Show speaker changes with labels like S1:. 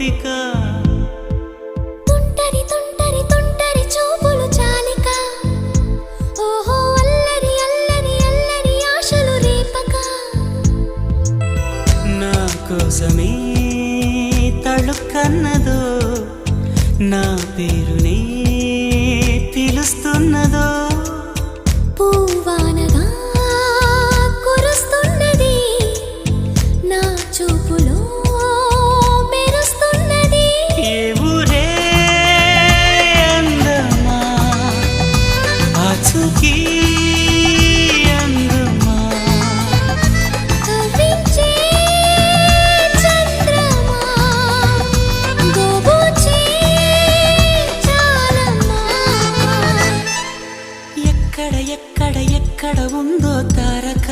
S1: గోపిక
S2: తుంటరి తుంటరి తుంటరి చూపులు చాలిక ఓహో అల్లరి అల్లరి అల్లరి ఆశలు రేపక
S1: నా కోసమే తళుక్కన్నదో నా పేరునే పిలుస్తున్నదో
S2: పూవానగా కురుస్తున్నది నా చూపులో మెరుస్తున్నది
S1: ఏ ఊరే అందమా ఆచూకీ అందమా
S2: కవ్వించే చంద్రమా గోబూచే చాలమ్మా
S1: ఎక్కడ ఎక్కడ ఎక్కడ ఉందో తారక